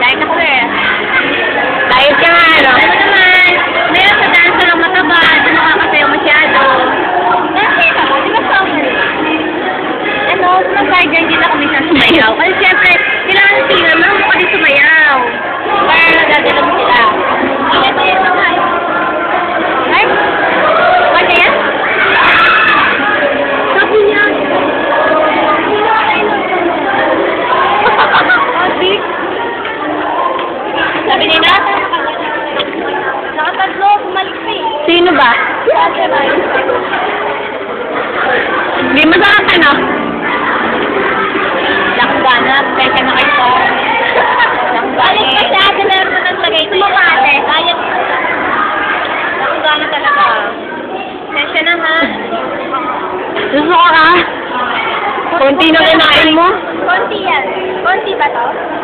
Diet ako eh. Diet ka nga, no? Ano naman, meron sa dance lang mataba, di makakasayaw masyado. Kasi ka, di ba summer? Ano, mag-garden din ako minsan sumayaw. Kasi syempre, kailangan sila, marunong ka din sumayaw. Para nagagala mo sila. Ayan naman. Ay, ano yan? Sabi niya. Sabi nila, nakatatlo, bumalik pa eh. Sino ba? Hindi mo sa ano? Lakgana, pwede na kayo. Balik pa siya, meron na naglagay na yun. Kaya. Lakgana talaga. Sensya na ha. Gusto ka? Konti na kinain mo? Konti yan. Konti ba to?